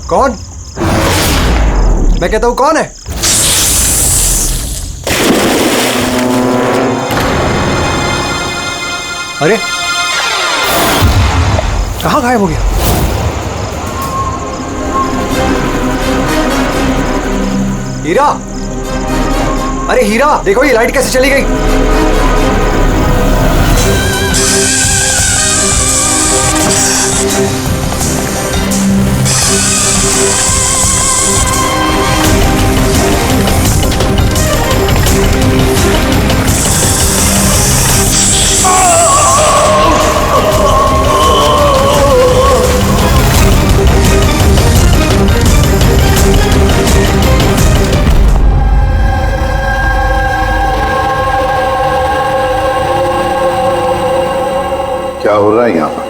कौन? मैं कहता हूं कौन है? अरे कहां गायब हो गया? हीरा, अरे हीरा देखो ये लाइट कैसे चली गई? क्या हो रहा है यहाँ पर?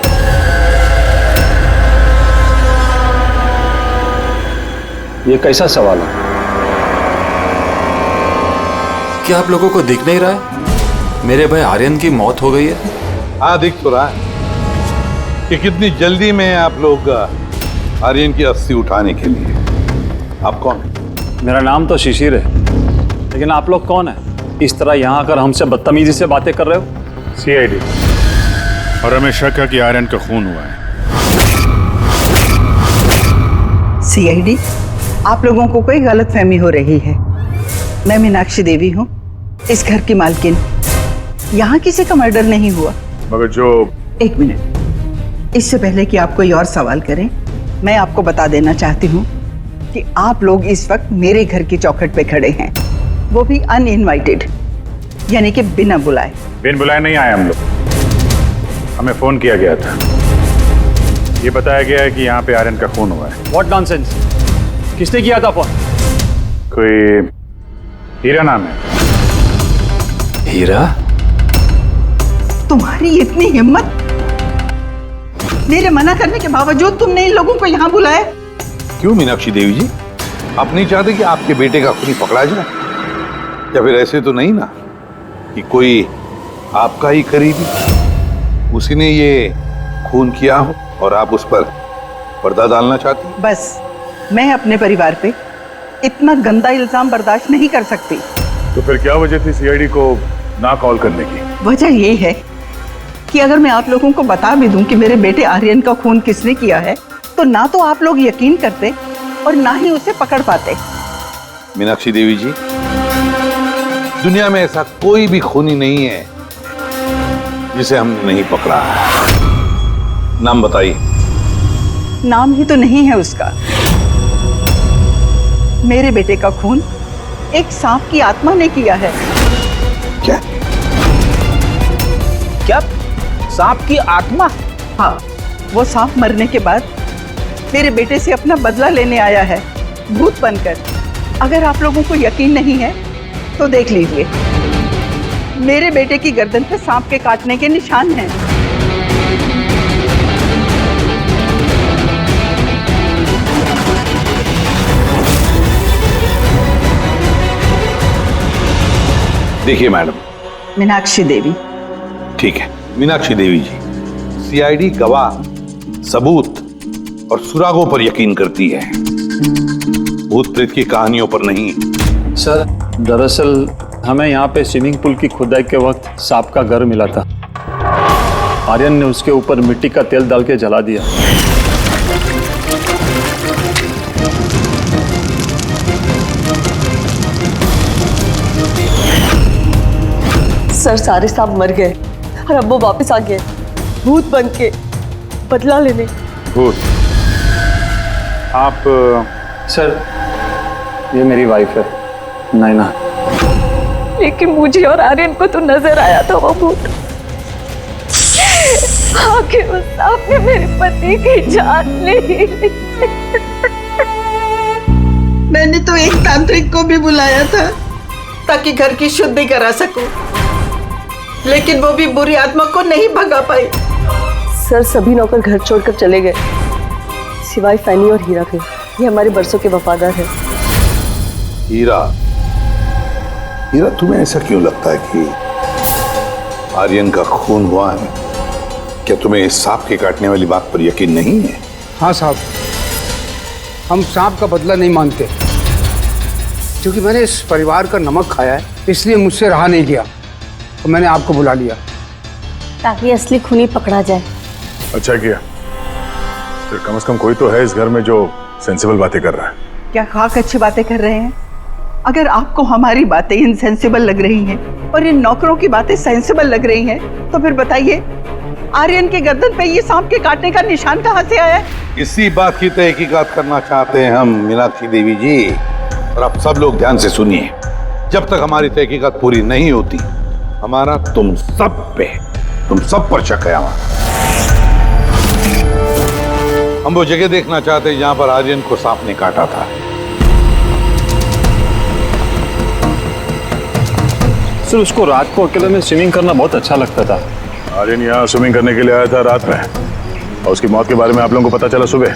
ये कैसा सवाल है? क्या आप लोगों को दिख नहीं रहा है? मेरे भाई आर्यन की मौत हो गई है। हाँ, दिख तो रहा है कि कितनी जल्दी में आप लोग आर्यन की अस्थि उठाने के लिए। आप कौन है? मेरा नाम तो शिशिर है, लेकिन आप लोग कौन है? इस तरह यहाँ आकर हमसे बदतमीजी से बातें कर रहे हो? सीआईडी, और हमें शक है कि आर्यन का खून हुआ है। सीआईडी, आप लोगों को कोई गलतफहमी हो रही है। मैं मीनाक्षी देवी हूँ, इस घर की मालकिन। यहाँ किसी का मर्डर नहीं हुआ। मगर जो... एक मिनट, इससे पहले कि आप कोई और सवाल करें, मैं आपको बता देना चाहती हूँ कि आप लोग इस वक्त मेरे घर की चौखट पे खड़े हैं, वो भी अनइनवाइटेड, यानी कि बिना बुलाए। बिन बुलाए नहीं आए हम लोग, हमें फोन किया गया था। ये बताया गया है कि यहाँ पे आर्यन का खून हुआ है। What nonsense? किसने किया था फोन? कोई हीरा नाम है। हीरा? तुम्हारी इतनी हिम्मत! मेरे मना करने के बावजूद तुमने इन लोगों को यहाँ बुलाया? क्यों मीनाक्षी देवी जी, आप नहीं चाहते कि आपके बेटे का खूनी पकड़ा जाए? या फिर ऐसे तो नहीं ना कि कोई आपका ही करीबी, उसी ने ये खून किया हो और आप उस पर पर्दा डालना चाहती? बस, मैं अपने परिवार पे इतना गंदा इल्जाम बर्दाश्त नहीं कर सकती। तो फिर क्या वजह थी सीआईडी को ना कॉल करने की? वजह ये है कि अगर मैं आप लोगों को बता भी दूं कि मेरे बेटे आर्यन का खून किसने किया है, तो ना तो आप लोग यकीन करते और ना ही उसे पकड़ पाते। मीनाक्षी देवी जी, दुनिया में ऐसा कोई भी खूनी नहीं है जिसे हमने नहीं पकड़ा है। नाम बताइए। नाम ही तो नहीं है उसका। मेरे बेटे का खून एक सांप की आत्मा ने किया है। क्या? क्या? सांप की आत्मा? हाँ, वो सांप मरने के बाद मेरे बेटे से अपना बदला लेने आया है, भूत बनकर। अगर आप लोगों को यकीन नहीं है तो देख लीजिए, मेरे बेटे की गर्दन पे सांप के काटने के निशान हैं। देखिए मैडम। मीनाक्षी देवी। ठीक है मीनाक्षी देवी जी, सीआईडी गवाह, सबूत और सुरागों पर यकीन करती है, भूत प्रेत की कहानियों पर नहीं। सर, दरअसल हमें यहाँ पे स्विमिंग पूल की खुदाई के वक्त सांप का घर मिला था। आर्यन ने उसके ऊपर मिट्टी का तेल डाल के जला दिया। सर, सारे सांप मर गए और अब वो वापस आ गए, भूत बन के बदला लेने। भूत? आप... सर, ये मेरी वाइफ है, नैना। लेकिन मुझे और आर्यन को तो नजर आया था वो भूत। आखिर उस सांप ने मेरे पति की जान ली। मैंने तो एक तांत्रिक को भी बुलाया था ताकि घर की शुद्धि करा सकूं, लेकिन वो भी बुरी आत्मा को नहीं भगा पाई। सर, सभी नौकर घर छोड़कर चले गए सिवाय फैनी और हीरा के। ये हमारे बरसों के वफादार है। हीरा, हीरा तुम्हें ऐसा क्यों लगता है कि आर्यन का खून हुआ है? क्या तुम्हें इस सांप के काटने वाली बात पर यकीन नहीं है? हाँ साहब, हम सांप का बदला नहीं मांगते, क्योंकि मैंने इस परिवार का नमक खाया है, इसलिए मुझसे रहा नहीं गया तो मैंने आपको बुला लिया ताकि असली खूनी पकड़ा जाए। अच्छा किया, फिर कम से कम कोई तो है इस घर में जो सेंसिबल बातें कर रहा है। क्या खाक अच्छी बातें कर रहे हैं? अगर आपको हमारी बातें इनसेंसिबल लग रही हैं और इन नौकरों की बातें सेंसिबल लग रही हैं, तो फिर बताइए आर्यन के गर्दन पे ये सांप के काटने का निशान कहाँ से आया? इसी बात की तहकीकात करना चाहते हैं हम मीनाक्षी देवी जी। और आप सब लोग ध्यान से सुनिए, जब तक हमारी तहकीकात पूरी नहीं होती, हमारा तुम सब पर शक है हमारा। हम वो जगह देखना चाहते हैं जहां पर आर्यन को सांप ने काटा था। सर, उसको रात को अकेले में स्विमिंग करना बहुत अच्छा लगता था। आर्यन यहाँ स्विमिंग करने के लिए आया था रात में, और उसकी मौत के बारे में आप लोगों को पता चला सुबह।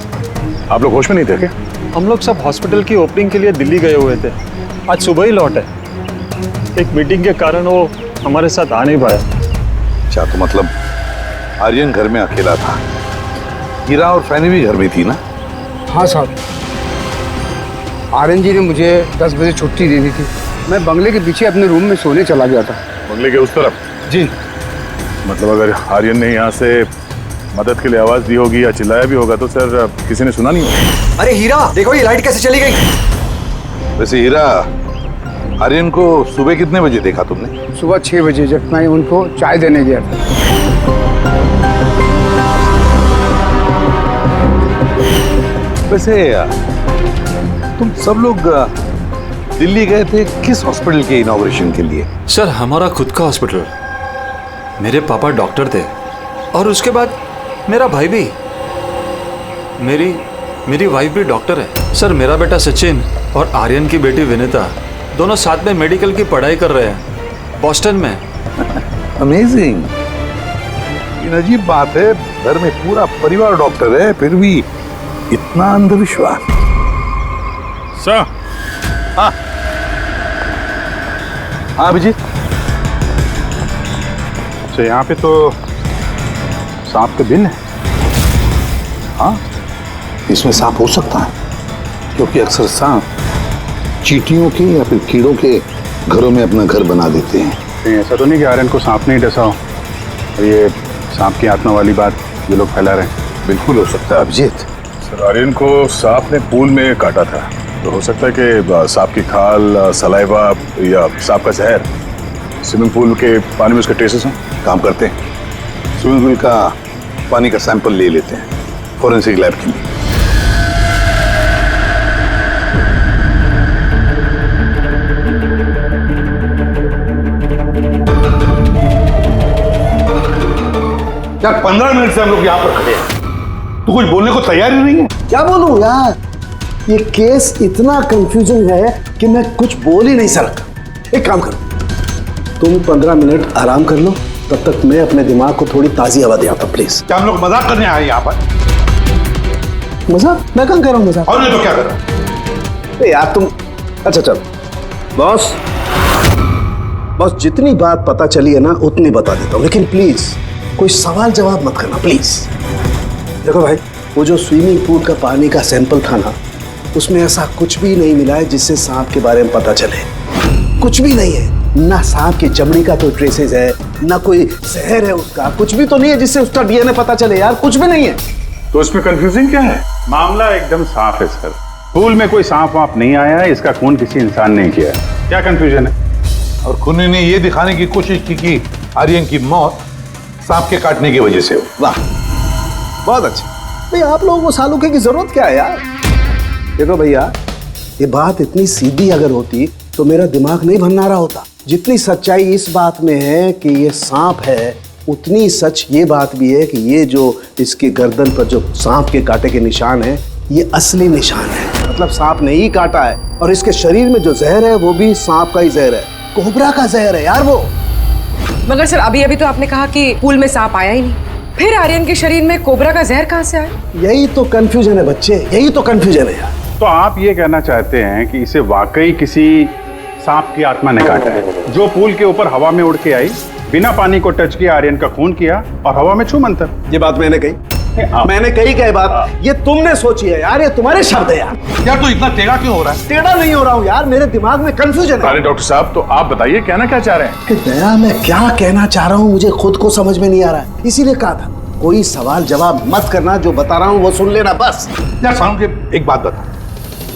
आप लोग होश में नहीं थे क्या? हम लोग सब हॉस्पिटल की ओपनिंग के लिए दिल्ली गए हुए थे, आज सुबह ही लौटे। एक मीटिंग के कारण वो हमारे साथ आ नहीं पाया। अच्छा, तो मतलब आर्यन घर में अकेला था, हीरा और फैनी भी घर में थी ना? हाँ साहब, आर्यन जी ने मुझे 10 बजे छुट्टी दे दी थी। मैं बंगले के पीछे अपने रूम में सोने चला गया था। बंगले के उस तरफ? जी। मतलब अगर आर्यन ने यहाँ से मदद के लिए आवाज दी होगी या चिल्लाया भी होगा तो सर किसी ने सुना नहीं होगा। अरे हीरा, देखो ये लाइट कैसे चली गई। वैसे हीरा, आर्यन को सुबह कितने बजे देखा तुमने? सुबह 6 बजे, जब मैं उनको चाय देने गया था। वैसे तुम सब लोग दिल्ली गए थे किस हॉस्पिटल के इनॉग्रेशन के लिए? सर, हमारा खुद का हॉस्पिटल। मेरे पापा डॉक्टर थे और उसके बाद मेरा भाई भी। मेरी वाइफ भी डॉक्टर है। सर, मेरा बेटा सचिन और आर्यन की बेटी विनीता दोनों साथ में मेडिकल की पढ़ाई कर रहे हैं बॉस्टन में। अमेजिंग। ये अजीब बात है, घर में पूरा परिवार डॉक्टर है, फिर भी इतना अंधविश्वास। सर। हाँ हाँ अभिजीत। अच्छा, यहाँ पे तो सांप के दिन है। हाँ, इसमें सांप हो सकता है, क्योंकि अक्सर सांप चींटियों के या फिर कीड़ों के घरों में अपना घर बना देते हैं। कहीं ऐसा तो नहीं कि आर्यन को सांप नहीं डसा हो और ये सांप की आत्मा वाली बात ये लोग फैला रहे हैं? बिल्कुल हो सकता है अभिजीत। सर, आर्यन को सांप ने पूल में काटा था, तो हो सकता है कि सांप की खाल, सलाइवा या सांप का जहर स्विमिंग पूल के पानी में उसके ट्रेसेस हों। काम करते हैं, स्विमिंग पूल का पानी का सैंपल ले लेते हैं फॉरेंसिक लैब के लिए। यार 15 मिनट से हम लोग यहाँ पर खड़े हैं, तो कुछ बोलने को तैयार ही नहीं है। क्या बोलूं यार, ये केस इतना कंफ्यूजिंग है कि मैं कुछ बोल ही नहीं सकता। एक काम करो, तुम 15 मिनट आराम कर लो, तब तक मैं अपने दिमाग को थोड़ी ताजी हवा दे आता हूं, प्लीज। क्या हम लोग मजाक करने आए यहाँ पर? मजाक? मैं कहाँ कर रहा हूँ मजाक? और नहीं तो क्या कर रहा है? यार तुम, अच्छा चलो बॉस, जितनी बात पता चली है ना उतनी बता देता हूँ, लेकिन प्लीज कोई सवाल जवाब मत करना प्लीज। देखो भाई, वो जो स्विमिंग पूल का पानी का सैंपल था ना, उसमें ऐसा कुछ भी नहीं मिला है जिससे सांप के बारे में पता चले। कुछ भी नहीं है, ना सांप की चमड़ी का कोई ट्रेसेस है, ना कोई जहर है उसका, कुछ भी तो नहीं है जिससे उसका डीएनए पता चले यार, कुछ भी नहीं है। तो इसमें कंफ्यूजिंग क्या है? मामला एकदम साफ है सर, पूल में कोई सांप वाप नहीं आया है, इसका खून किसी इंसान ने किया है। क्या कंफ्यूजन है? और खूनी ने ये दिखाने की कोशिश की कि आर्यन की मौत सांप के काटने की वजह से हो। वाह, बहुत अच्छा। भाई आप लोगों को सालूके की जरूरत क्या है यार? देखो भैया, ये बात इतनी सीधी अगर होती तो मेरा दिमाग नहीं भन्नारा होता। जितनी सच्चाई इस बात में है कि ये सांप है, उतनी सच ये बात भी है कि ये जो इसके गर्दन पर जो सांप के कांटे के निशान है, ये असली निशान है। मतलब सांप ने ही काटा है, और इसके शरीर में जो जहर है वो भी सांप का ही जहर है, कोबरा का जहर है यार वो। मगर सर, अभी तो आपने कहा कि पूल में सांप आया ही नहीं, फिर आर्यन के शरीर में कोबरा का जहर कहाँ से आया? यही तो कंफ्यूजन है बच्चे, यही तो कंफ्यूजन है यार। तो आप ये कहना चाहते हैं कि इसे वाकई किसी सांप की आत्मा ने काटा है, जो पूल के ऊपर हवा में उड़ के आई, बिना पानी को टच किया, आर्यन का खून किया और हवा में छू मंतर। ये बात मैंने कही? मैंने कही क्या बात, ये तुमने सोची है यार, ये तुम्हारे शब्द है यार। यार तू इतना टेढ़ा क्यों हो रहा है? टेढ़ा नहीं हो रहा हूँ यार, मेरे दिमाग में कंफ्यूजन है। अरे डॉक्टर साहब, तो आप बताइए कहना क्या चाह रहे हैं? कि दया मैं क्या कहना चाह रहा हूँ मुझे खुद को समझ में नहीं आ रहा है, इसीलिए कहा था कोई सवाल जवाब मत करना, जो बता रहा हूँ वो सुन लेना बस। यार साउंड के एक बात बता,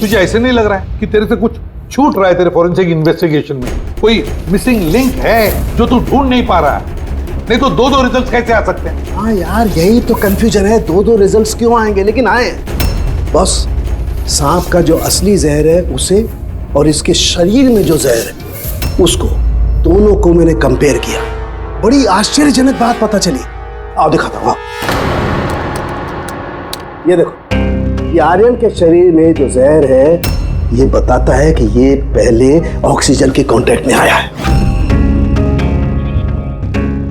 तुझे ऐसे नहीं लग रहा है कि तेरे से कुछ छूट रहा है तेरे फॉरेंसिक इन्वेस्टिगेशन में? कोई मिसिंग लिंक है जो तू ढूंढ नहीं पा रहा है? नहीं तो दो रिजल्ट कैसे आ सकते हैं? हाँ यार यही तो कंफ्यूजन है, दो रिजल्ट्स क्यों आएंगे, लेकिन आए। बस सांप का जो असली जहर है उसे और इसके शरीर में जो जहर है उसको, दोनों को मैंने कंपेयर किया। बड़ी आश्चर्यजनक बात पता चली। आओ दिखाता हूँ। ये देखो, ये आर्यन के शरीर में जो जहर है ये बताता है कि ये पहले ऑक्सीजन के कांटेक्ट में आया है।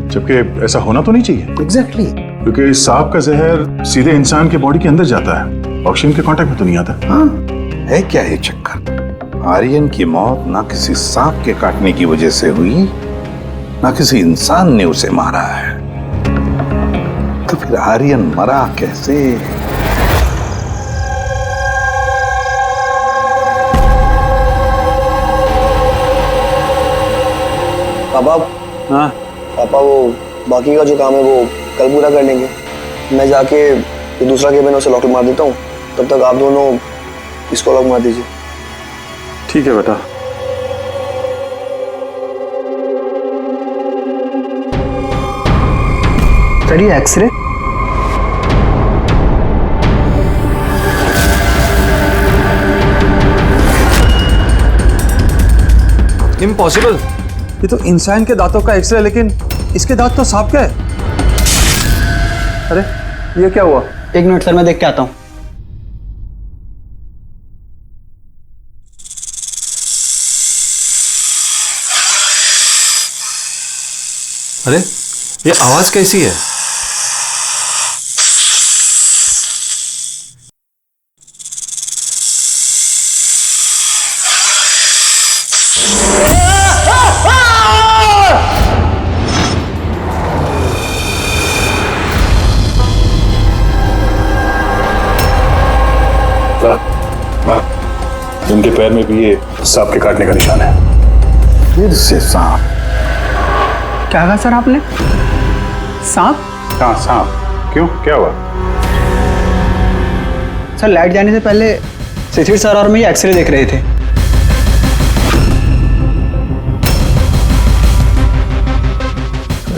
जबकि ऐसा होना तो नहीं चाहिए। एग्जैक्टली क्योंकि सांप का जहर सीधे इंसान के बॉडी के अंदर जाता है, ऑक्सीजन के कांटेक्ट में तो नहीं आता। हाँ है क्या ये चक्कर? आर्यन की मौत ना किसी सांप के काटने की वजह से हुई, ना किसी इंसान ने उसे मारा है। तो फिर आर्यन मरा कैसे? पापा, हाँ पापा वो बाकी का जो काम है वो कल पूरा कर लेंगे। मैं जाके ये दूसरा केबिन उसे लॉक मार देता हूँ, तब तक आप दोनों इसको लॉक मार दीजिए। ठीक है बेटा। सर ये एक्सरे? इम्पॉसिबल, ये तो इंसान के दांतों का एक्सरे, लेकिन इसके दांत तो सांप के हैं। अरे ये क्या हुआ? एक मिनट सर, मैं देख के आता हूँ। अरे ये आवाज कैसी है? इनके पैर में भी ये सांप के काटने का निशान है। फिर से सांप? क्या कहा सर आपने? सांप? हाँ सांप। क्यों, क्या हुआ? सर लाइट जाने से पहले शिशिर सर और मैं ये एक्सरे देख रहे थे।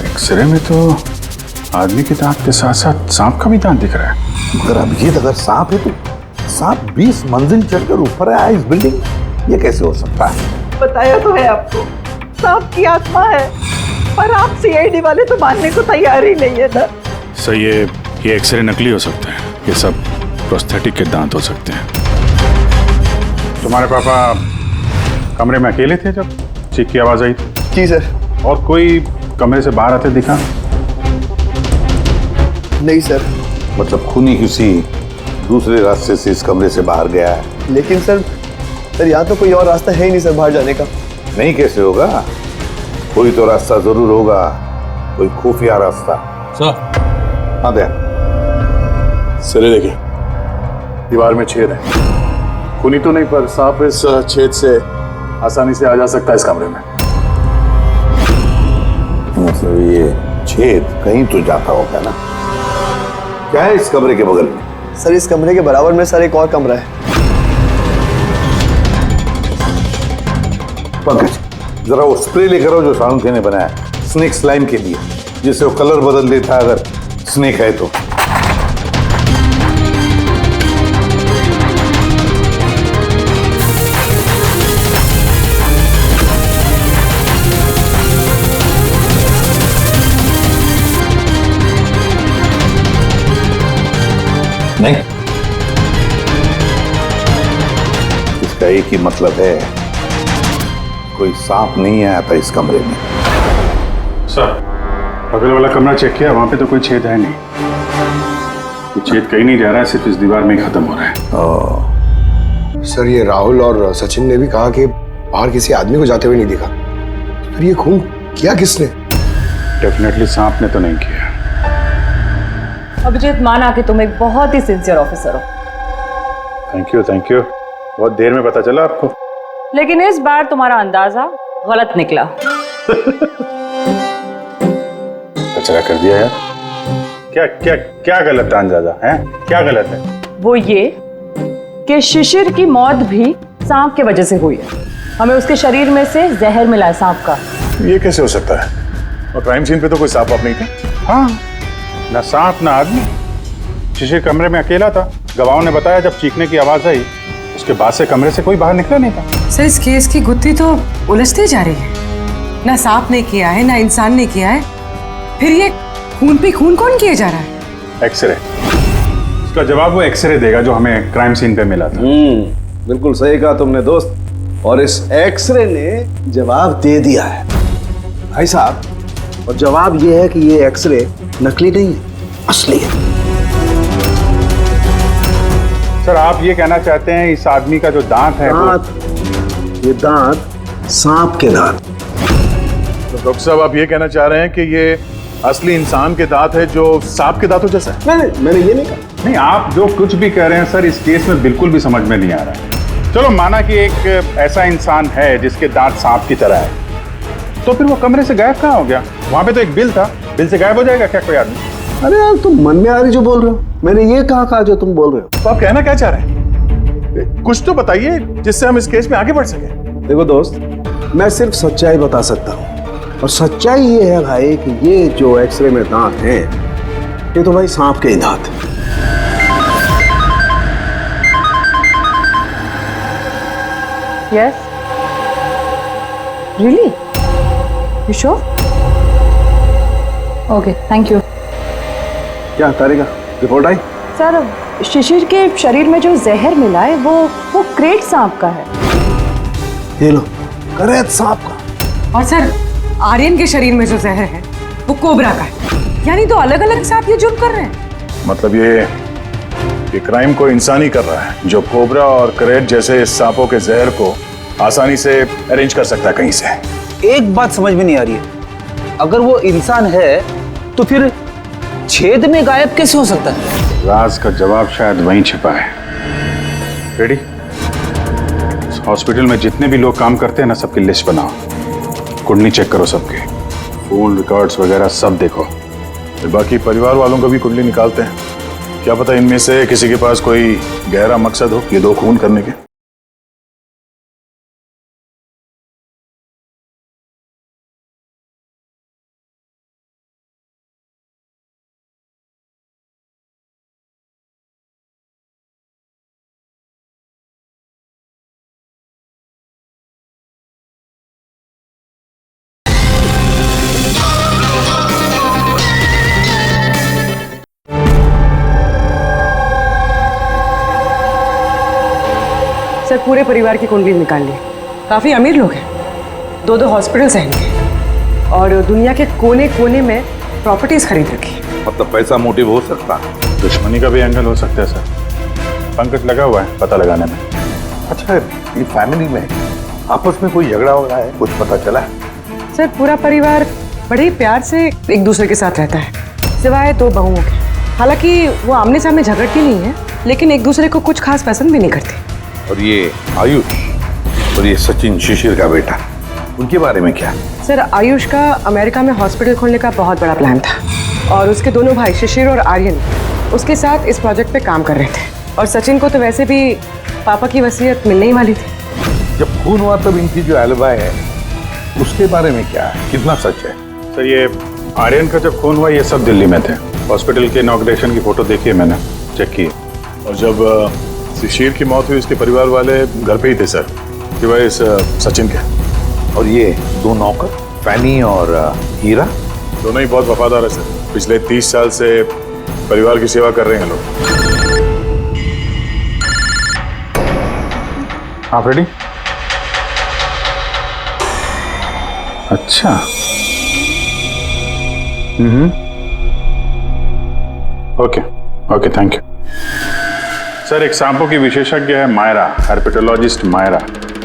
एक्सरे में तो आदमी के दांत के साथ साथ सांप का भी दांत दिख रहा है। मगर अभिजीत, अगर सांप है तो सांप 20 मंजिल चढ़कर ऊपर आया इस बिल्डिंग, ये कैसे हो सकता है? बताया तो है आपको, सांप की आत्मा है, पर आप सीआईडी वाले तो मानने को तैयार ही नहीं है ना। सर ये एक्सरे नकली हो सकते हैं, ये सब प्रोस्थेटिक के दांत हो सकते हैं। तुम्हारे पापा कमरे में अकेले थे जब चीख की आवाज आई थी? जी सर। और कोई कमरे से बाहर आते दिखा? नहीं सर। मतलब खूनी किसी दूसरे रास्ते से इस कमरे से बाहर गया है? लेकिन सर यहाँ तो कोई और रास्ता है ही नहीं सर बाहर जाने का। नहीं कैसे होगा? कोई तो रास्ता जरूर होगा, कोई खुफिया रास्ता। सर। हाँ दया। सर ये देखिए, दीवार में छेद है। खूनी तो नहीं, पर सांप इस छेद से आसानी से आ जा सकता है इस कमरे में। मतलब ये छेद कहीं तो जाता होगा ना? क्या है इस कमरे के बगल में? सर इस कमरे के बराबर में सर एक और कमरा है। पंकज, जरा वो स्प्रे लेकर आओ जो साउंड ने बनाया स्नेक स्लाइम के लिए, जिससे वो कलर बदल देता है अगर स्नेक है तो। नहीं, इसका एक ही मतलब है, कोई सांप नहीं आया था इस कमरे में। सर बगल वाला कमरा चेक किया, वहां पे तो कोई छेद है नहीं। ये छेद कहीं नहीं जा रहा है, सिर्फ इस दीवार में ही खत्म हो रहा है। सर ये राहुल और सचिन ने भी कहा कि बाहर किसी आदमी को जाते हुए नहीं दिखा, फिर ये खून किया किसने? डेफिनेटली सांप ने तो नहीं किया। अभिजीत, माना कि तुम एक बहुत ही सिंसियर ऑफिसर हो, थैंक यू। बहुत देर में पता चला आपको। लेकिन इस बार तुम्हारा अंदाजा गलत निकला। कचरा कर दिया यार। क्या क्या क्या गलत अंदाजा है? क्या गलत है? वो ये कि शिशिर की मौत भी सांप के वजह से हुई है। हमें उसके शरीर में से जहर मिला है सांप का। ये कैसे हो सकता है? और क्राइम सीन पे तो कोई सांप नहीं था। हाँ, ना सांप ना आदमी। शिशिर कमरे में अकेला था। गवाहों ने बताया जब चीखने की आवाज आई उसके बाद से कमरे से कोई बाहर निकला नहीं था। सर, इस केस की गुत्थी तो उलझती जा रही है। ना सांप ने किया है, ना इंसान ने किया है, फिर ये खून पे खून कौन किया जा रहा है? एक्सरे। इसका जवाब वो एक्सरे देगा जो हमें क्राइम सीन पे मिला था। बिल्कुल सही कहा तुमने दोस्त। और इस एक्सरे ने जवाब दे दिया है भाई साहब। और जवाब ये है कि ये एक्सरे नकली नहीं है, असली है। सर, आप ये कहना चाहते हैं इस आदमी का जो दांत है ये दांत सांप के दांत। तो डॉक्टर साहब, आप ये कहना चाह रहे हैं कि ये असली इंसान के दांत है जो सांप के दांतों जैसा है? नहीं, मैंने ये नहीं कहा। नहीं, आप जो कुछ भी कह रहे हैं सर, इस केस में बिल्कुल भी समझ में नहीं आ रहा है। चलो, माना कि एक ऐसा इंसान है जिसके दांत सांप की तरह है, तो फिर वो कमरे से गायब कहाँ हो गया? वहां पे तो एक बिल था, बिल से गायब हो जाएगा क्या कोई आदमी? अरे यार, तुम मन में आ रही जो बोल रहे हो। मैंने ये कहा जो तुम बोल रहे हो। तो आप कहना क्या चाह रहे हैं? कुछ तो बताइए जिससे हम इस केस में आगे बढ़ सके। देखो दोस्त, मैं सिर्फ सच्चाई बता सकता हूँ। और सच्चाई ये है भाई कि ये जो एक्सरे में दांत हैं, ये तो भाई सांप के ही दांत हैं। Yes. Really? You sure? Okay, thank you. क्या तारिका, रिपोर्ट आई? सर, शिशिर के शरीर में जो जहर मिला है वो क्रेट सांप का है। ये लो, क्रेट सांप का। और सर, आर्यन के शरीर में जो जहर है वो कोबरा का है। यानी तो अलग अलग सांप ये जुर्म कर रहे हैं। मतलब ये क्राइम को इंसान ही कर रहा है जो कोबरा और क्रेट जैसे सांपों के जहर को आसानी से अरेंज कर सकता है कहीं से। एक बात समझ में नहीं आ रही है, अगर वो इंसान है तो फिर छेद में गायब कैसे हो सकता है? राज का जवाब शायद वहीं छिपा है। रेडी? हॉस्पिटल में जितने भी लोग काम करते हैं ना, सबकी लिस्ट बनाओ, कुंडली चेक करो, सबके फोन रिकॉर्ड्स वगैरह सब देखो। फिर बाकी परिवार वालों का भी कुंडली निकालते हैं। क्या पता इनमें से किसी के पास कोई गहरा मकसद हो ये दो खून करने के। सर, पूरे परिवार की कुंडली निकाल ली। काफी अमीर लोग हैं, दो हॉस्पिटल्स हैं इनके, और दुनिया के कोने कोने में प्रॉपर्टीज खरीद रखी। मतलब पैसा मोटिव हो सकता है? दुश्मनी का भी एंगल हो सकता है सर। पंकज लगा हुआ है पता लगाने में। अच्छा, ये फैमिली में आपस में कोई झगड़ा हो रहा है, कुछ पता चला है? सर, पूरा परिवार बड़े ही प्यार से एक दूसरे के साथ रहता है, सिवाय दो बहुओं के। हालांकि वो आमने सामने झगड़ती नहीं है, लेकिन एक दूसरे को कुछ खास पसंद भी नहीं करती। और ये आयुष और ये सचिन, शिशिर का बेटा, उनके बारे में क्या? सर, आयुष का अमेरिका में हॉस्पिटल खोलने का बहुत बड़ा प्लान था, और उसके दोनों भाई शिशिर और आर्यन उसके साथ इस प्रोजेक्ट पे काम कर रहे थे। और सचिन को तो वैसे भी पापा की वसीयत मिलने ही वाली थी। जब खून हुआ तब इनकी जो एलिबाई है उसके बारे में क्या है, कितना सच है? सर, ये आर्यन का जब खून हुआ ये सब दिल्ली में थे। हॉस्पिटल के इनॉग्रेशन की फोटो देखी है मैंने, चेक की। और जब शिशिर की मौत हुई उसके परिवार वाले घर पे ही थे सर, सिवाय इस सचिन के। और ये दो नौकर, फैनी और हीरा, दोनों ही बहुत वफादार है सर। पिछले 30 साल से परिवार की सेवा कर रहे हैं लोग। आप रेडी? अच्छा, ओके, थैंक यू सर। एक सांपों की विशेषज्ञ है मायरा, हर्पेटोलॉजिस्ट मायरा।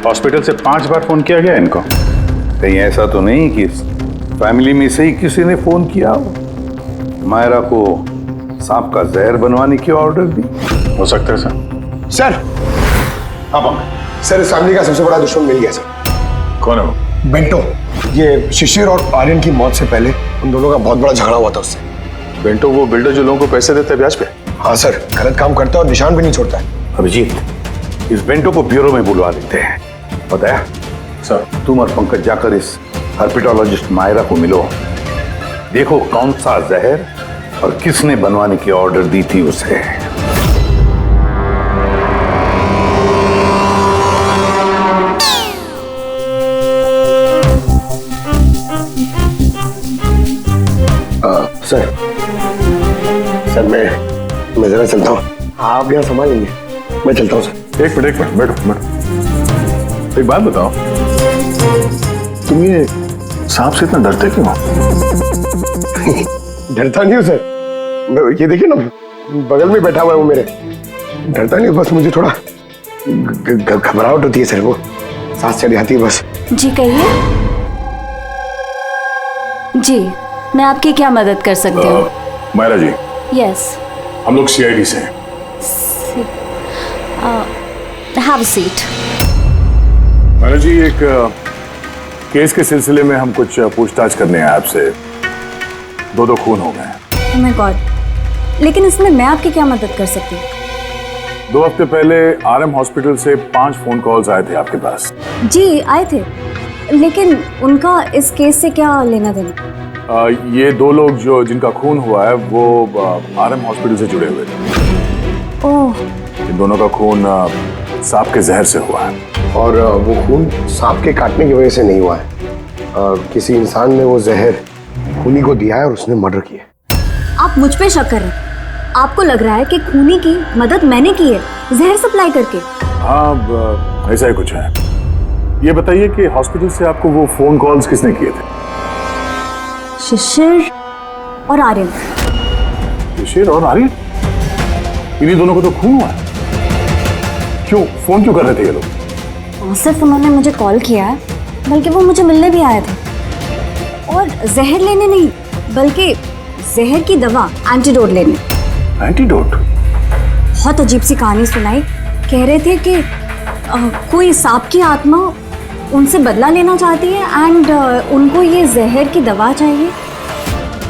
हॉस्पिटल से 5 बार फोन किया गया इनको। कहीं ऐसा तो नहीं कि फैमिली में से ही किसी ने फोन किया हो? मायरा को सांप का जहर बनवाने की ऑर्डर दी। हो सकता है सर। सर अब सर इस फैमिली का सबसे बड़ा दुश्मन मिल गया सर। कौन है वो? बेंटो। ये शिशिर और आर्यन की मौत से पहले उन दोनों का बहुत बड़ा झगड़ा हुआ था उससे। बेंटो वो बिल्डर जो लोगों को पैसे देते हैं ब्याज पे? हाँ सर, गलत काम करता है और निशान भी नहीं छोड़ता है। अभिजीत, इस बेंटो को ब्यूरो में बुलवा लेते हैं। बताया सर। तुम और पंकज जाकर इस हर्पिटोलॉजिस्ट मायरा को मिलो, देखो कौन सा जहर और किसने बनवाने की ऑर्डर दी थी उसे। सर मैं जरा चलता हूँ, आप यहाँ संभाल लेंगे, मैं चलता हूँ सर। एक मिनट बैठो। एक बात बताओ, तुम ये सांप से इतना डरते क्यों? डरता नहीं हूँ सर, ये देखिए ना बगल में बैठा हुआ है वो मेरे। डरता नहीं, बस मुझे थोड़ा घबराहट होती है सर, वो सांस चढ़ जाती है बस। जी कहिए। जी मैं आपकी क्या मदद कर सकती हूँ? मायरा जी, यस। हम लोग सीआईडी से हैं। Have a seat. Myra ji, एक केस के सिलसिले में हम कुछ पूछताछ करने हैं आपसे। दो खून हो गए। ओह माय गॉड, लेकिन इसमें मैं आपकी क्या मदद कर सकती हूँ? 2 हफ्ते पहले आरएम हॉस्पिटल से 5 फोन कॉल्स आए थे आपके पास। जी आए थे, लेकिन उनका इस केस से क्या लेना देना? ये 2 लोग जो जिनका खून हुआ है वो आरएम हॉस्पिटल से जुड़े हुए थे। ओह। इन दोनों का खून सांप के जहर से हुआ है। और वो खून सांप के काटने की वजह से नहीं हुआ है, किसी इंसान ने वो जहर खूनी को दिया है और उसने मर्डर किया। आप मुझ पे शक कर रहे हैं? आपको लग रहा है कि खूनी की मदद मैंने की है जहर सप्लाई करके? हाँ, ऐसा ही कुछ है। ये बताइए कि हॉस्पिटल से आपको वो फोन कॉल्स किसने किए थे? शिशिर और आर्यन। शिशिर और आर्यन? इन्हीं दोनों को तो खून हुआ है। क्यों फोन क्यों कर रहे थे ये लोग? सिर्फ उन्होंने मुझे कॉल किया है, बल्कि वो मुझे मिलने भी आए थे, और जहर लेने नहीं बल्कि जहर की दवा एंटीडोट लेने। एंटीडोट? बहुत अजीब सी कहानी सुनाई। कह रहे थे कि कोई सांप की आत्मा उनसे बदला लेना चाहती है एंड उनको ये जहर की दवा चाहिए।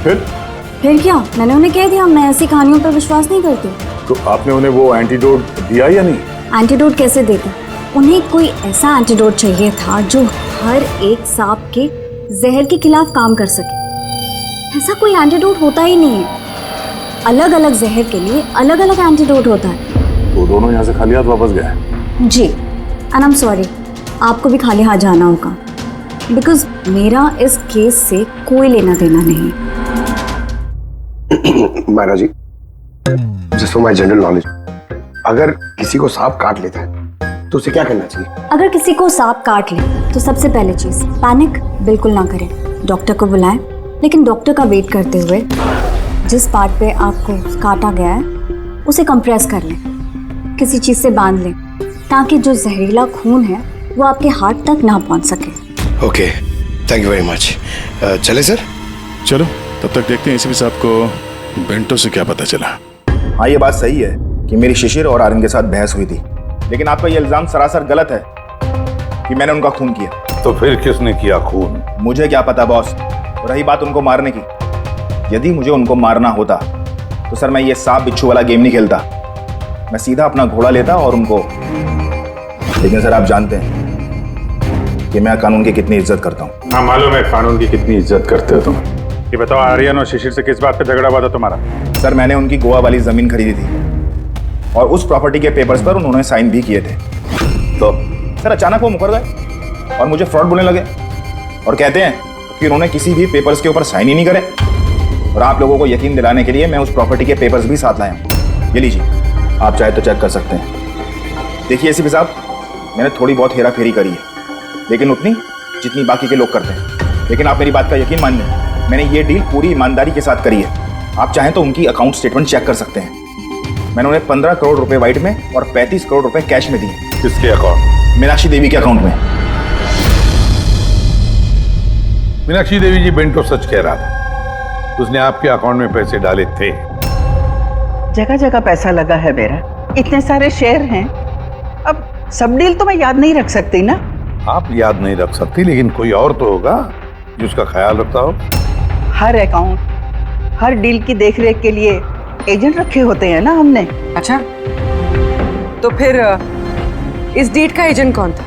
फिर क्या? मैंने उन्हें कह दिया मैं ऐसी कहानियों पर विश्वास नहीं करती। तो आपने उन्हें वो एंटीडोट दिया या नहीं? एंटीडोट कैसे देते? उन्हें कोई ऐसा एंटीडोट चाहिए था जो हर एक सांप के जहर के खिलाफ काम कर सके। ऐसा कोई एंटीडोट होता ही नहीं है। अलग अलग जहर के लिए अलग अलग एंटीडोट होता है। तो दोनों यहाँ से खाली हाथ वापस गए? जी, एंड आई एम सॉरी, आपको भी खाली हाथ जाना होगा, बिकॉज मेरा इस केस से कोई लेना देना नहीं। Myra ji, just for my general knowledge, अगर किसी को सांप काट लेता है तो उसे क्या करना चाहिए? अगर किसी को सांप काट ले तो सबसे पहले चीज पैनिक बिल्कुल ना करें। डॉक्टर को बुलाएं, लेकिन डॉक्टर का वेट करते हुए जिस पार्ट पे आपको काटा गया है उसे कंप्रेस कर लें, किसी चीज से बांध लें, ताकि जो जहरीला खून है वो आपके हार्ट तक ना पहुंच सके। Okay, thank you very much. चले सर? चलो, तब तक देखते हैं एसीपी साहब को बेंटो से क्या पता चला। हाँ, ये बात सही है कि मेरी शिशिर और आर्यन के साथ बहस हुई थी, लेकिन आपका ये इल्जाम सरासर गलत है कि मैंने उनका खून किया। तो फिर किसने किया खून? मुझे क्या पता बॉस। रही बात उनको मारने की, यदि मुझे उनको मारना होता तो सर मैं ये सांप बिच्छू वाला गेम नहीं खेलता, मैं सीधा अपना घोड़ा लेता और उनको। लेकिन सर आप जानते हैं कि मैं कानून की कितनी इज्जत करता हूँ। हाँ मालूम है कानून की कितनी इज्जत करते हो तुम। ये बताओ, आर्यन और शिशिर से किस बात पे झगड़ा हुआ था तुम्हारा? सर मैंने उनकी गोवा वाली जमीन खरीदी थी और उस प्रॉपर्टी के पेपर्स पर उन्होंने साइन भी किए थे। तो सर अचानक वो मुकर गए और मुझे फ्रॉड बोलने लगे और कहते हैं कि उन्होंने किसी भी पेपर्स के ऊपर साइन ही नहीं करे। और आप लोगों को यकीन दिलाने के लिए मैं उस प्रॉपर्टी के पेपर्स भी साथ लाया हूँ। ये लीजिए, आप चाहे तो चेक कर सकते हैं। देखिए एसीपी साहब, मैंने थोड़ी बहुत हेरा फेरी करी है, लेकिन उतनी जितनी बाकी के लोग करते हैं। लेकिन आप मेरी बात का यकीन मानिए, मैंने ये डील पूरी ईमानदारी के साथ करी है। आप चाहें तो उनकी अकाउंट स्टेटमेंट चेक कर सकते हैं। मैंने उन्हें 15 करोड़ रुपए व्हाइट में और 35 करोड़ रुपए कैश में दिए। किसके अकाउंट? मीनाक्षी देवी के अकाउंट में। मीनाक्षी देवी जी बेंटो सच कह रहा था, उसने आपके अकाउंट में पैसे डाले थे। जगह जगह पैसा लगा है मेरा, इतने सारे शेयर हैं। अब सब डील तो मैं याद नहीं रख सकती ना। आप याद नहीं रख सकती, लेकिन कोई और तो होगा जो उसका ख्याल रखता हो। हर अकाउंट, हर डील की देखरेख के लिए एजेंट रखे होते हैं ना हमने। अच्छा, तो फिर इस डीड का एजेंट कौन था?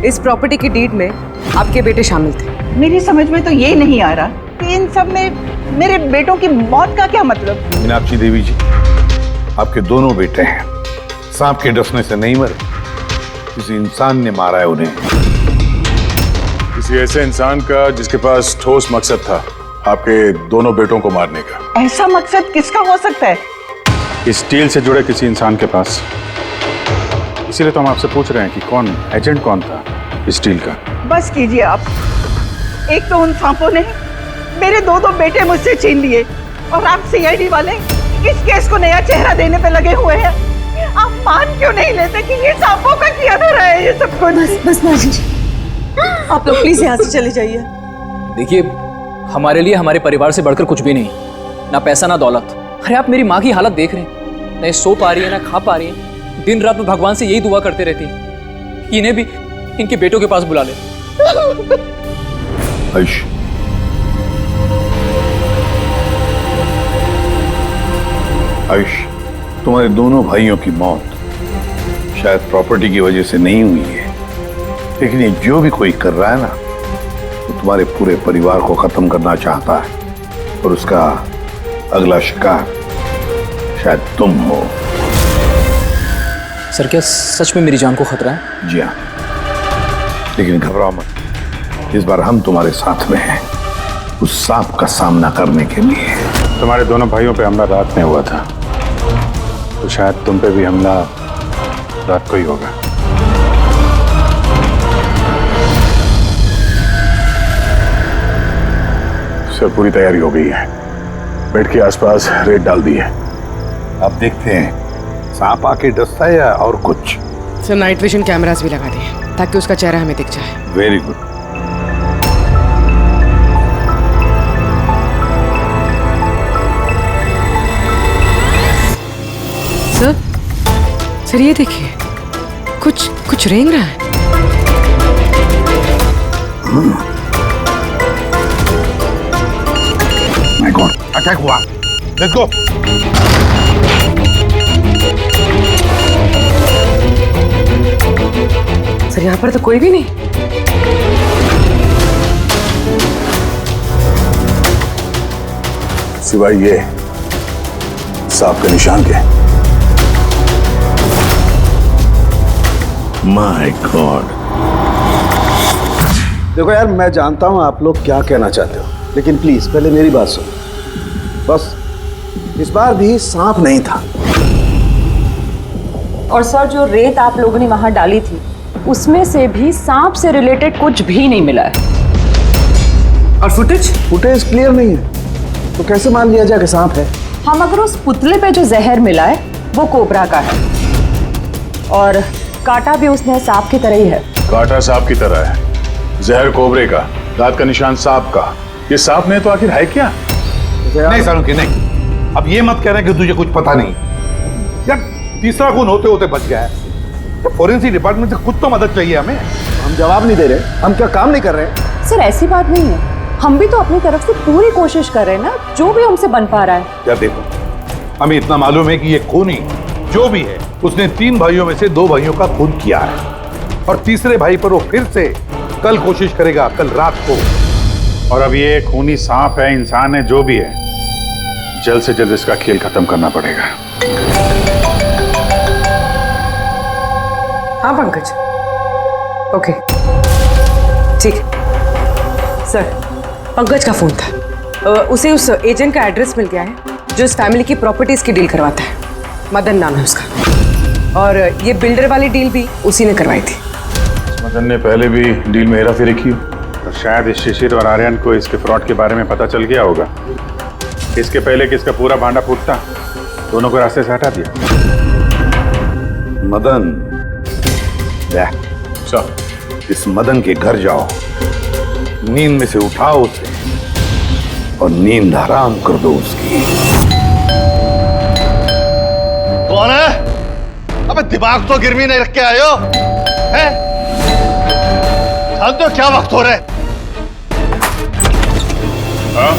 इस प्रॉपर्टी की डीड में आपके बेटे शामिल थे। मेरी समझ में तो ये नहीं आ रहा कि इन सब में मेरे बेटों की मौत का क्या मतलब। मीनाक्षी देवी जी, आपके दोनों बेटे हैं, सांप के डसने से नहीं मरे, किसी इंसान ने मारा है उन्हें। किसी ऐसे इंसान का जिसके पास ठोस मकसद था आपके दोनों बेटों को मारने का। ऐसा मकसद किसका हो सकता है? इस डील से जुड़े किसी इंसान के पास। इसीलिए तो हम आपसे पूछ रहे हैं कि कौन एजेंट कौन था इस डील का। बस कीजिए आप। एक तो उन सांपों ने मेरे दो बेटे मुझसे छीन लिए, और आप सीआईडी वाले इस केस को नया चेहरा देने पे लगे हुए हैं। आप मान क्यों नहीं लेते कि ये सांपों का किया धरा है ये सब कुछ? बस माँ जी, आप लोग प्लीज यहाँ से चले जाइए। देखिए, हमारे लिए हमारे परिवार से बढ़कर कुछ भी नहीं, ना पैसा ना दौलत। अरे आप मेरी माँ की हालत देख रहे हैं, ना सो पा रही है ना खा पा रही है। दिन रात में भगवान से यही दुआ करते रहती है, इन्हें भी इनके बेटों के पास बुला ले। आयुष, आयुष, तुम्हारे दोनों भाइयों की मौत शायद प्रॉपर्टी की वजह से नहीं हुई है, लेकिन ये जो भी कोई कर रहा है ना, वो तुम्हारे पूरे परिवार को खत्म करना चाहता है, और उसका अगला शिकार शायद तुम हो। सर, क्या सच में मेरी जान को खतरा है? जी हाँ, लेकिन घबराओ मत, इस बार हम तुम्हारे साथ में हैं उस सांप का सामना करने के लिए। तुम्हारे दोनों भाइयों पे हमला रात में हुआ था, तो शायद तुम पे भी हमला रात को ही होगा। सर, पूरी तैयारी हो गई है, बेड के आसपास रेत डाल दी है। अब देखते हैं सांप आके डसता है या और कुछ। सर, नाइट विजन कैमरास भी लगा दिए ताकि उसका चेहरा हमें दिख जाए। Very good. सर, ये देखिए, कुछ रेंग रहा है। माय गॉड, अटैक हुआ। Let's go. सर, यहाँ पर तो कोई भी नहीं। सिवाय ये सांप के निशान के। My God. देखो यार, मैं जानता हूं आप लोग क्या कहना चाहते हो, लेकिन प्लीज पहले मेरी बात सुनो। बस इस बार भी सांप नहीं था। और सर, जो रेत आप लोगों ने वहां डाली थी उसमें से भी सांप से रिलेटेड कुछ भी नहीं मिला है। और फुटेज क्लियर नहीं है, तो कैसे मान लिया जाए कि सांप है? हम अगर उस पुतले पे जो जहर मिला है वो कोबरा का है, और कांटा भी उसने सांप की तरह ही है। कांटा सांप की तरह है, जहर कोबरे का, दांत का निशान सांप का। ये सांप नहीं तो आखिर है क्या? नहीं सालुंकी, नहीं। अब ये मत कह रहे कि तुझे कुछ पता नहीं। यार, तीसरा खून होते होते बच गया है, तो फोरेंसिक डिपार्टमेंट से कुछ तो मदद चाहिए हमें। हम जवाब नहीं दे रहे, हम क्या काम नहीं कर रहे? सर, ऐसी बात नहीं है, हम भी तो अपनी तरफ से पूरी कोशिश कर रहे हैं ना, जो भी हमसे बन पा रहा है। यार देखो, हमें इतना मालूम है कि ये खूनी जो भी है उसने 3 भाइयों में से 2 भाइयों का खून किया है, और तीसरे भाई पर वो फिर से कल कोशिश करेगा, कल रात को। और अब ये खूनी सांप है, इंसान है, जो भी है, जल्द से जल्द इसका खेल खत्म करना पड़ेगा। हाँ पंकज, ओके, ठीक है। सर, पंकज का फोन था, उसे उस एजेंट का एड्रेस मिल गया है जो इस फैमिली की प्रॉपर्टीज की डील करवाता है। मदन नाम है उसका, और ये बिल्डर वाली डील भी उसी ने करवाई थी। मदन ने पहले भी डील में हेराफेरी की, और शायद इस शिशिर और आर्यन को इसके फ्रॉड के बारे में पता चल गया होगा। इसके पहले कि इसका पूरा भांडा फूटता, दोनों को रास्ते से हटा दिया। मदन, इस मदन के घर जाओ, नींद में से उठाओ उसे, और नींद हराम कर दो उसकी। दिमाग तो गिरवी नहीं रख के आए हो, हैं? जानते हो क्या वक्त हो रहा है? हाँ?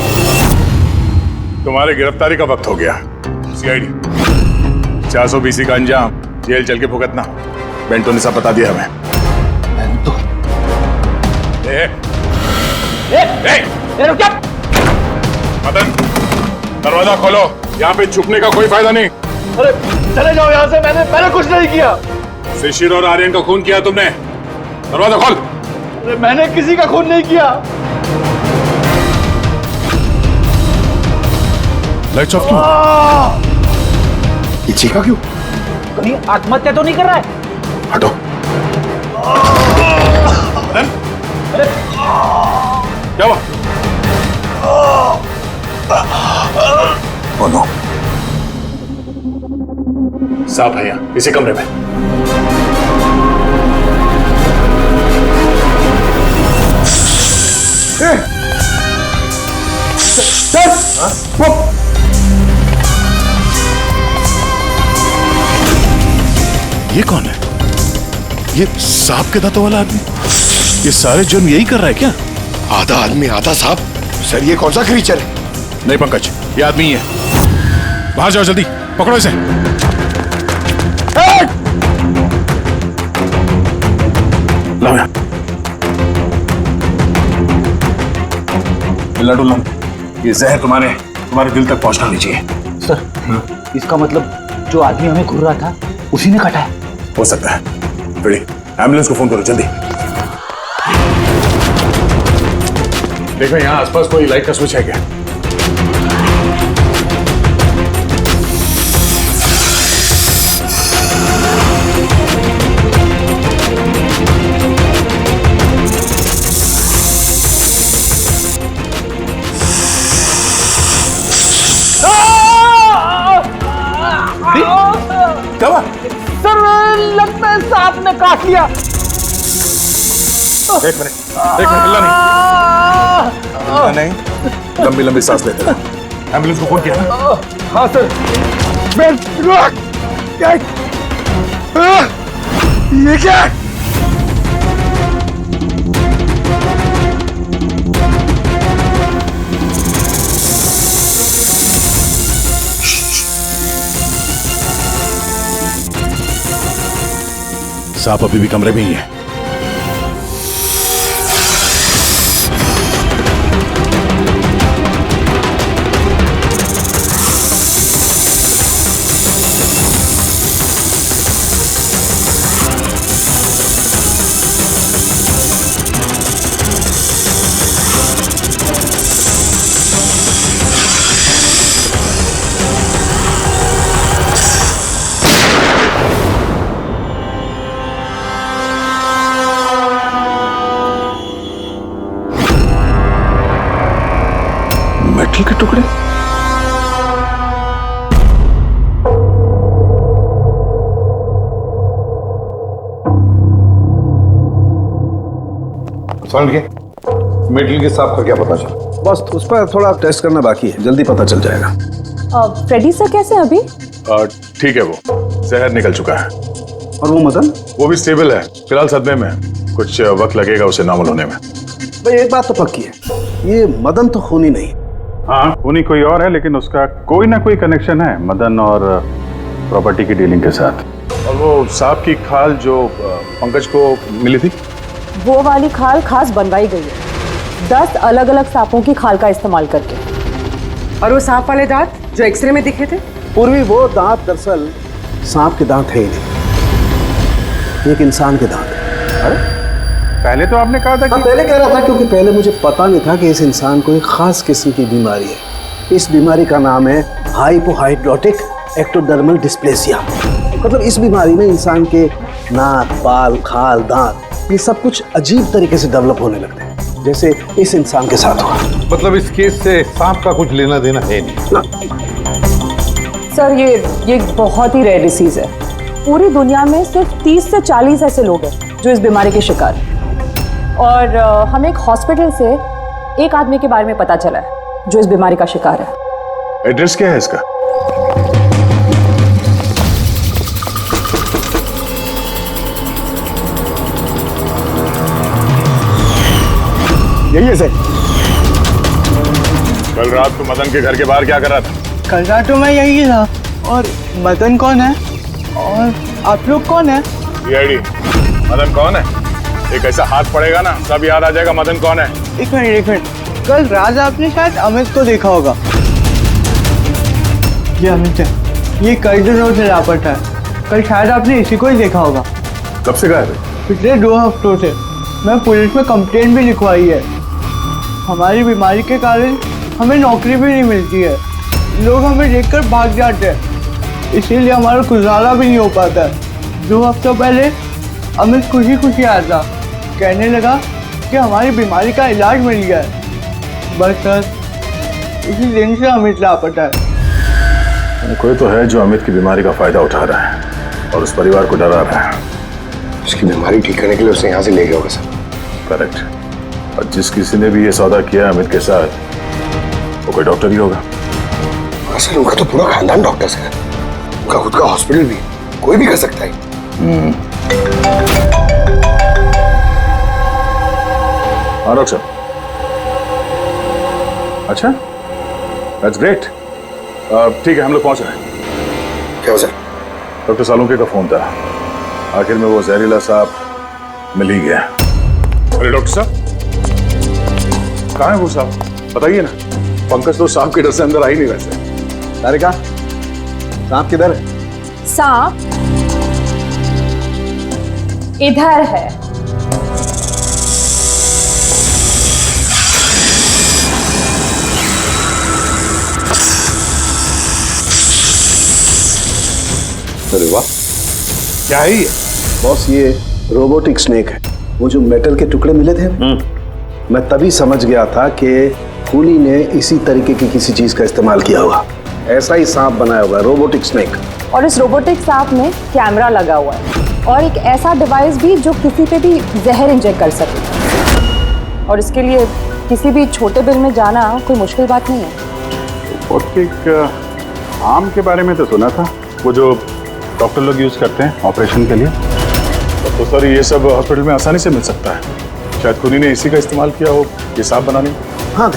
तुम्हारी गिरफ्तारी का वक्त हो गया। सीआईडी 420 का अंजाम जेल चल के भुगतना। बेंटो ने सब बता दिया हमें। बेंटो? रुक जा। मदन, दरवाजा खोलो। यहाँ पे छुपने का कोई फायदा नहीं। अरे चले जाओ यहाँ से। मैंने कुछ नहीं किया। शिशिर और आर्यन का खून किया तुमने। दरवाजा खोल। अरे मैंने किसी का खून नहीं किया। लाइट्स ऑफ क्यों? ये चीखा क्यों? कहीं आत्महत्या तो नहीं कर रहा है? हटो। अरे क्या हुआ? नो सांप है यहाँ इसी कमरे में। ये कौन है? ये सांप के दांतों वाला आदमी? ये सारे जुर्म यही कर रहा है क्या? आधा आदमी आधा सांप। सर ये कौन सा क्रीचर है? नहीं पंकज, ये आदमी ही है। बाहर जाओ जल्दी, पकड़ो इसे। लाओ यहाँ। हिलना डुलना। ये जहर तुम्हारे दिल तक पहुंचना नहीं चाहिए। सर, इसका मतलब जो आदमी हमें घूर रहा था उसी ने काटा है? हो सकता है। बड़ी एम्बुलेंस को फोन करो जल्दी। देखो यहाँ आसपास कोई लाइट का स्विच है क्या? सर लगता है सांप ने काट लिया। एक मिनट हिलना नहीं। लंबी लंबी सांस लेते रहो। एम्बुलेंस को फोन किया ना? हाँ सर। ये क्या? सांप अभी भी कमरे में ही है। मेटल के टुकड़े? मेटल के सांप का क्या पता चला? बस उस पर थोड़ा टेस्ट करना बाकी है, जल्दी पता चल जाएगा। फ्रेडी सर कैसे हैं अभी? ठीक है, वो जहर निकल चुका है। और वो मदन? वो भी स्टेबल है, फिलहाल सदमे में। कुछ वक्त लगेगा उसे नॉर्मल होने में। भाई एक बात तो पक्की है, ये मदन तो खूनी नहीं। हाँ, खूनी कोई और है, लेकिन उसका कोई ना कोई कनेक्शन है मदन और प्रॉपर्टी की डीलिंग के साथ। और वो सांप की खाल जो पंकज को मिली थी, वो वाली खाल खास बनवाई गई है 10 अलग अलग सांपों की खाल का इस्तेमाल करके। और वो सांप वाले दांत जो एक्सरे में दिखे थे? पूर्वी वो दांत दरअसल सांप के दांत है ही नहीं, एक इंसान के दांत है। अरे पहले तो आपने कहा था कि... पहले कह रहा था क्योंकि पहले मुझे पता नहीं था कि इस इंसान को एक खास किस्म की बीमारी है। इस बीमारी का नाम है हाइपोहाइड्रोटिक एक्टोडर्मल डिस्प्लेसिया। मतलब इस बीमारी में इंसान के नाक, बाल, खाल, दांत ये सब कुछ अजीब तरीके से डेवलप होने लगते हैं, जैसे इस इंसान के साथ हुआ। मतलब इस केस से सांप का कुछ लेना देना है नहीं ना? सर ये बहुत ही रेयर डिसीज है। पूरी दुनिया में सिर्फ 30 से 40 ऐसे लोग हैं जो इस बीमारी के शिकार हैं। और हमें एक हॉस्पिटल से एक आदमी के बारे में पता चला है जो इस बीमारी का शिकार है। एड्रेस क्या है इसका? यही है सर। कल रात को मदन के घर के बाहर क्या कर रहा था? कल रात तो मैं यही था। और मदन कौन है और आप लोग कौन है? सीआईडी। मदन कौन है? एक ऐसा हाथ पड़ेगा ना सब याद आ जाएगा मदन कौन है। एक मिनट, कल रात आपने शायद अमित को देखा होगा। ये अमित है, ये कई दिनों से लापता है। कल शायद आपने इसी को ही देखा होगा। कब से गायब है? पिछले 2 हफ्तों से। मैं पुलिस में कंप्लेंट भी लिखवाई है। हमारी बीमारी के कारण हमें नौकरी भी नहीं मिलती है। लोग हमें देखकर भाग जाते हैं, इसीलिए हमारा गुजारा भी नहीं हो पाता है। 2 हफ्तों पहले अमित खुशी खुशी आया था, कहने लगा कि हमारी बीमारी का इलाज मिल गया है। बस सर, उसी दिन से अमित लापता है। कोई तो है जो अमित की बीमारी का फायदा उठा रहा है और उस परिवार को डरा रहा है। उसकी बीमारी ठीक करने के लिए उसे यहाँ से ले गया होगा सर। करेक्ट। और जिस किसी ने भी ये सौदा किया अमित के साथ वो कोई डॉक्टर ही होगा। सर उनका तो पूरा खानदान डॉक्टर है, उनका खुद का हॉस्पिटल भी, कोई भी कर सकता है। हाँ डॉक्टर। अच्छा, दैट्स ग्रेट। ठीक है, हम लोग पहुंच रहे हैं। क्या सर? डॉक्टर सालुंके का फोन था, आखिर में वो जहरीला साहब मिल ही गया। अरे डॉक्टर साहब कहाँ है वो साहब? बताइए ना। पंकज तो सांप के डर से अंदर आ ही नहीं रहे। तारिका, सांप किधर है? सांप इधर है। अरे वाह, क्या है ये? बॉस ये रोबोटिक स्नेक है। वो जो मेटल के टुकड़े मिले थे, मैं तभी समझ गया था कि खूनी ने इसी तरीके की किसी चीज का इस्तेमाल किया होगा। ऐसा ही सांप बनाया होगा, रोबोटिक स्नेक। और इस रोबोटिक सांप में कैमरा लगा हुआ है और एक ऐसा डिवाइस भी जो किसी पे भी जहर इंजेक्ट कर सके। और इसके लिए किसी भी छोटे बिल में जाना कोई मुश्किल बात नहीं है। रोबोटिक आर्म के बारे में तो सुना था, वो जो डॉक्टर लोग यूज करते हैं ऑपरेशन के लिए। तो सर ये सब हॉस्पिटल में आसानी से मिल सकता है। शायद खूनी ने इसी का इस्तेमाल किया हो ये सांप बनाने में। हाँ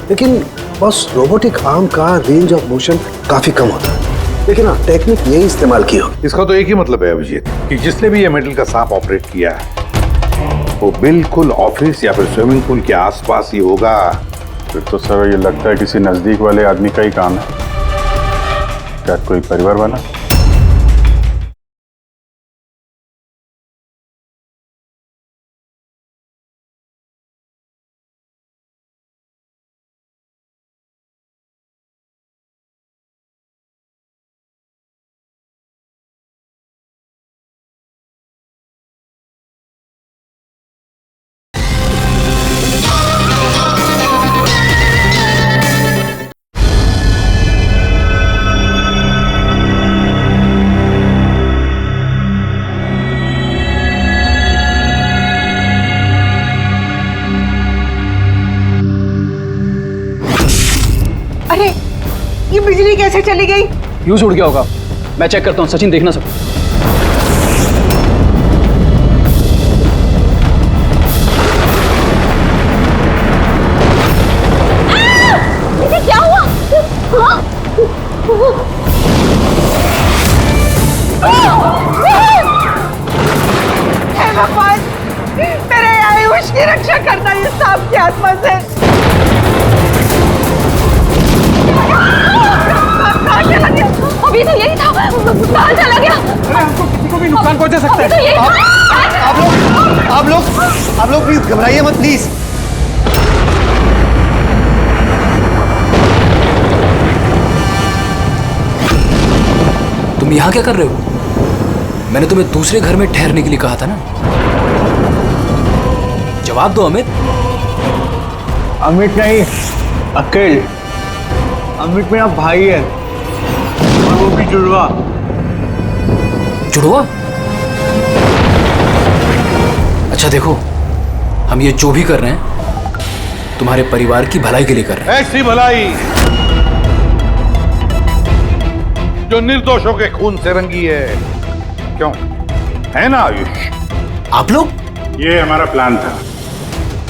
लेकिन बस रोबोटिक आर्म का रेंज ऑफ मोशन काफी कम होता है, लेकिन हाँ टेक्निक यही इस्तेमाल की हो। इसका तो एक ही मतलब है अभिजीत कि जिसने भी ये मेटल का सांप ऑपरेट किया है वो बिल्कुल ऑफिस या फिर स्विमिंग पूल के आसपास ही होगा। फिर तो सर ये लगता है किसी नजदीक वाले आदमी का ही काम है। क्या कोई परिवार वाला? अरे ये बिजली कैसे चली गई? फ्यूज उड़ गया होगा, मैं चेक करता हूँ। सचिन देखना सब। क्या हुआ? हे भगवान, मेरे आयुष की रक्षा करना ये सांप की आत्मा से। अभी तो यही था, बाहर चला गया। अरे हमको किसी को भी नुकसान पहुंचा सकता तो यही है। आप लोग प्लीज घबराइए मत प्लीज। तुम यहाँ क्या कर रहे हो? मैंने तुम्हें दूसरे घर में ठहरने के लिए कहा था ना। जवाब दो अमित। अमित नहीं, अकेल। अमित मेरा भाई है और वो भी जुड़वा। जुड़वा? अच्छा देखो, हम ये जो भी कर रहे हैं तुम्हारे परिवार की भलाई के लिए कर रहे हैं। ऐसी भलाई जो निर्दोषों के खून से रंगी है। क्यों है ना आयुष? आप लोग? ये हमारा प्लान था।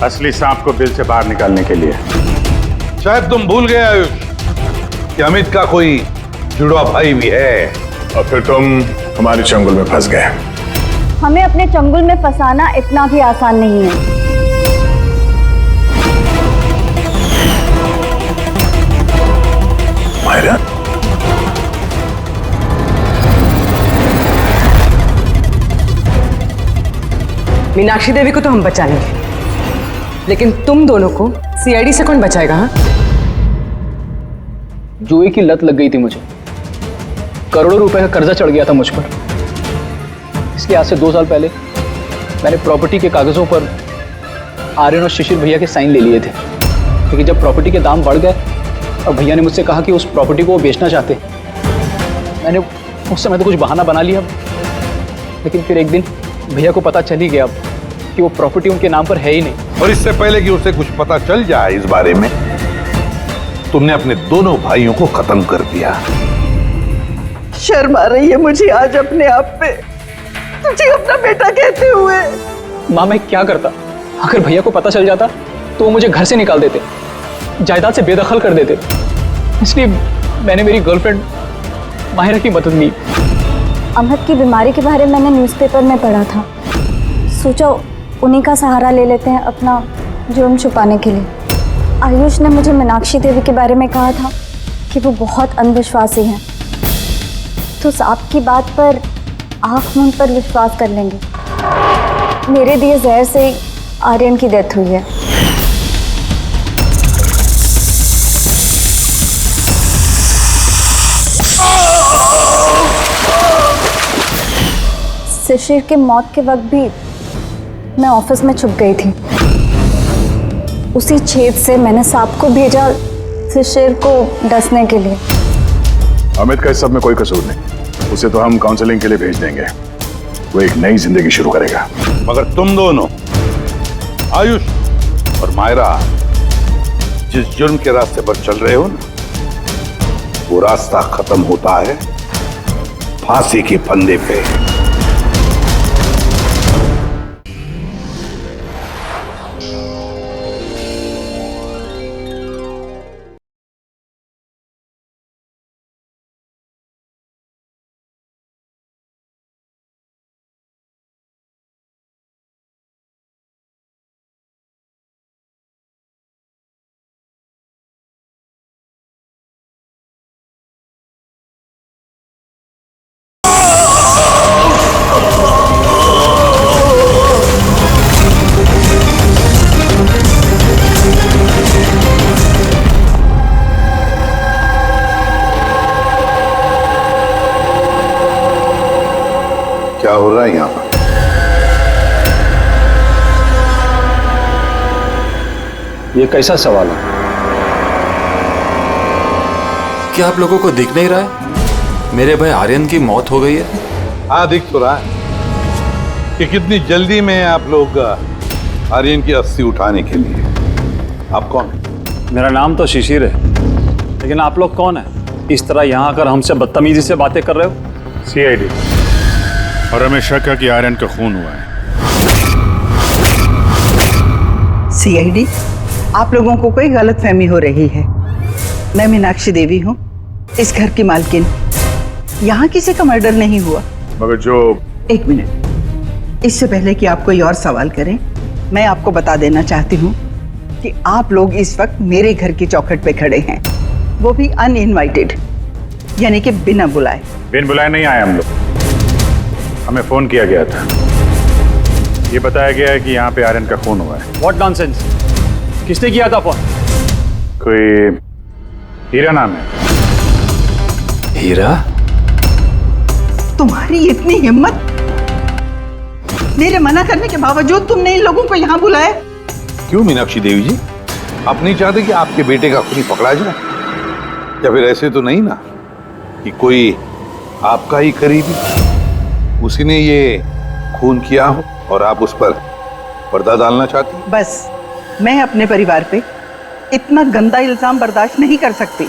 असली सांप को बिल से बाहर निकालने के लिए। शायद तुम भूल गए आयुष कि अमित का कोई जुड़वा भाई भी है। और फिर तुम हमारे चंगुल में फंस गए। हमें अपने चंगुल में फंसाना इतना भी आसान नहीं है। मायरा, मीनाक्षी देवी को तो हम बचा लेंगे, लेकिन तुम दोनों को सीआईडी से कौन बचाएगा? हाँ, जुए की लत लग गई थी मुझे, करोड़ों रुपए का कर्जा चढ़ गया था मुझ पर। इसलिए आज से 2 साल पहले मैंने प्रॉपर्टी के कागजों पर आर्यन और शिशिर भैया के साइन ले लिए थे। लेकिन जब प्रॉपर्टी के दाम बढ़ गए और भैया ने मुझसे कहा कि उस प्रॉपर्टी को वो बेचना चाहते, मैंने उस समय तो कुछ बहाना बना लिया। लेकिन फिर एक दिन भैया को पता चल ही गया कि वो प्रॉपर्टी उनके नाम पर है ही नहीं। और इससे पहले कि उसे कुछ पता चल जाए इस बारे में, तुमने अपने दोनों भाइयों को खत्म कर दिया। शर्म आ रही है मुझे आज अपने आप पे, तुझे अपना बेटा कहते हुए। माँ, मैं क्या करता? अगर भैया को पता चल जाता तो वो मुझे घर से निकाल देते, जायदाद से बेदखल कर देते। इसलिए मैंने मेरी गर्लफ्रेंड माहिरा की मदद ली। अमित की बीमारी के बारे में मैंने न्यूज़पेपर में पढ़ा था, सोचा उन्हीं का सहारा ले लेते हैं अपना जुर्म छुपाने के लिए। आयुष ने मुझे मीनाक्षी देवी के बारे में कहा था कि वो बहुत अंधविश्वासी हैं, तो सांप की बात पर आँख मूंद पर विश्वास कर लेंगे। मेरे दिए जहर से ही आर्यन की डेथ हुई है। शिशिर के मौत के वक्त भी मैं ऑफिस में छुप गई थी। उसी छेद से मैंने सांप को भेजा शिशिर को डसने के लिए। अमित का इस सब में कोई कसूर नहीं, उसे तो हम काउंसलिंग के लिए भेज देंगे, वो एक नई जिंदगी शुरू करेगा। मगर तुम दोनों, आयुष और मायरा, जिस जुर्म के रास्ते पर चल रहे हो ना, वो रास्ता खत्म होता है फांसी के फंदे पे। क्या हो रहा है यहाँ पर? ये कैसा सवाल है? क्या आप लोगों को दिख नहीं रहा है मेरे भाई आर्यन की मौत हो गई है? हाँ, दिख तो रहा है कि कितनी जल्दी में आप लोग आर्यन की अस्थि उठाने के लिए। आप कौन है? मेरा नाम तो शिशिर है, लेकिन आप लोग कौन है? इस तरह यहाँ आकर हमसे बदतमीजी से बातें कर रहे हो? सीआईडी, और हमें शक है कि आर्यन का खून हुआ है। सीआईडी, आप लोगों को कोई गलतफहमी हो रही है। मैं मीनाक्षी देवी हूँ, इस घर की मालकिन। यहाँ किसी का मर्डर नहीं हुआ। मगर जो... एक मिनट, इससे पहले कि आप कोई और सवाल करें, मैं आपको बता देना चाहती हूँ कि आप लोग इस वक्त मेरे घर की चौखट पे खड़े हैं, वो भी अनइनवाइटेड, यानी कि बिना बुलाए। बिन बुलाए नहीं आए हम लोग, हमें फोन किया गया था। ये बताया गया है कि यहाँ पे आर्यन का खून हुआ है। What nonsense? किसने किया था फोन? कोई हीरा नाम है। हीरा? तुम्हारी इतनी हिम्मत, मेरे मना करने के बावजूद तुमने इन लोगों को यहाँ बुलाया? क्यों मीनाक्षी देवी जी, आप नहीं चाहते कि आपके बेटे का खूनी पकड़ा जाए? या फिर ऐसे तो नहीं ना कि कोई आपका ही करीबी, उसी ने ये खून किया हो और आप उस पर पर्दा डालना चाहती? बस, मैं अपने परिवार पे इतना गंदा इल्जाम बर्दाश्त नहीं कर सकती।